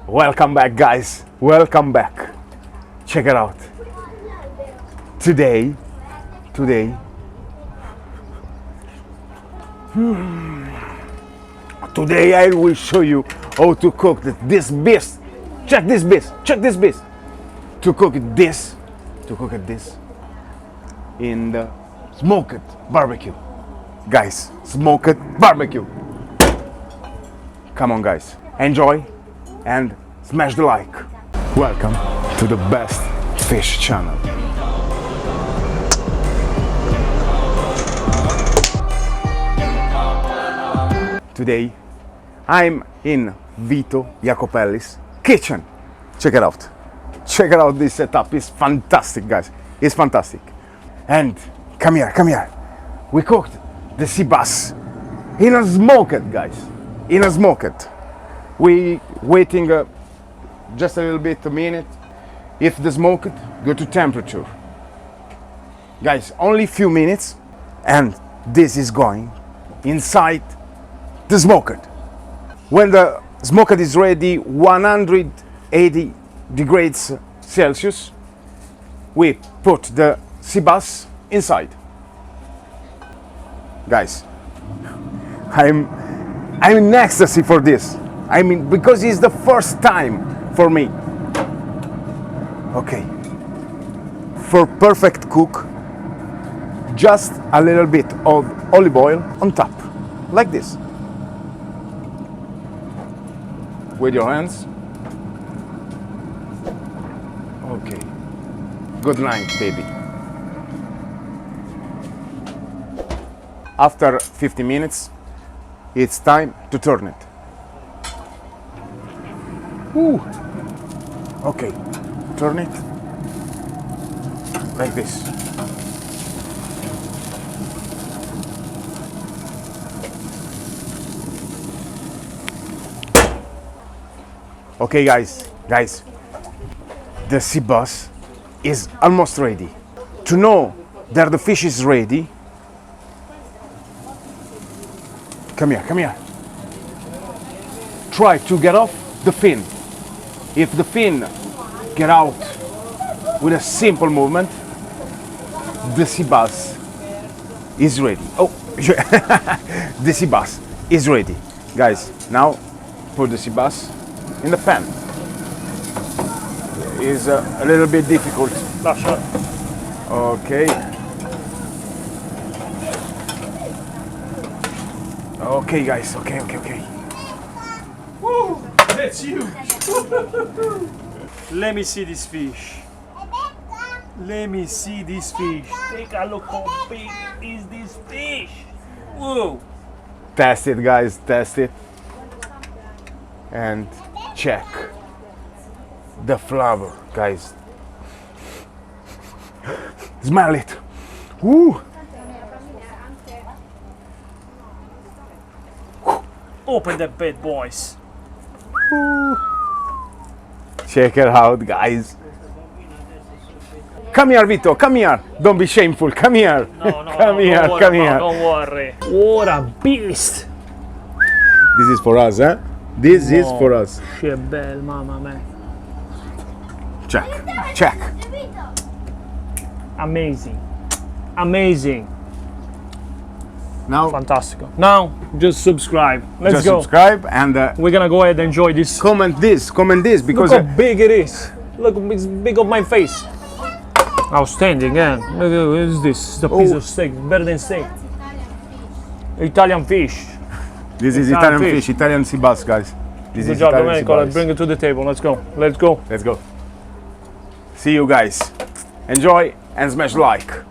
Welcome back, guys. Welcome back. Check it out. Today, today I will show you how to cook this beast. Check this beast. Check this beast. To cook this in the smoked barbecue. Guys, smoked barbecue. Come on, guys. Enjoy and smash the like. Welcome to the best fish channel. Today I'm in Vito Jacopelli's kitchen. Check it out. Check it out, this setup is fantastic, guys. It's fantastic. And come here. We cooked the sea bass in a smoked, guys. In a smoked. We waiting just a little bit, a minute. If the smoked, go to temperature. Guys, only few minutes and this is going inside the smoked. When the smoked is ready, 180 degrees Celsius, we put the sea bass inside. Guys, I'm in ecstasy for this. I mean, because it's the first time for me. Okay, for perfect cook, just a little bit of olive oil on top, like this. With your hands. Okay. Good night, baby. After 50 minutes, it's time to turn it. Ooh. Okay, turn it like this. Okay, guys, the sea bass is almost ready. To know that the fish is ready, come here. Try to get off the fin. If the fin get out with a simple movement, the sea bass is ready. Oh, the sea bass is ready. Guys, now put the sea bass in the pan. Is a little bit difficult. Okay. Okay, guys. Okay. Woo! That's huge. Let me see this fish. Let me see this fish. Take a look how big is this fish. Whoa! Test it, guys. Test it. And check the flavor, guys. Smell it. Woo! Open the bed, boys. Woo. Check it out, guys. Come here, Vito. Come here. Don't be shameful. Come here. Come here. Don't worry. What a beast. This is for us, eh? This is for us. Che bel, mamma mia. Check. Amazing. Now, Fantastico. Now, just subscribe. Let's just go. subscribe and We're gonna go ahead and enjoy this. comment this because Look how big it is. Look, it's big of my face. Outstanding, eh? Look, what is this? It's a piece of steak, better than steak. Italian fish. this is Italian fish, Italian sea bass, guys. This Good is job, Italian Domenico. sea Let's bass. bring it to the table. Let's go. Let's go. See you guys. Enjoy and smash like.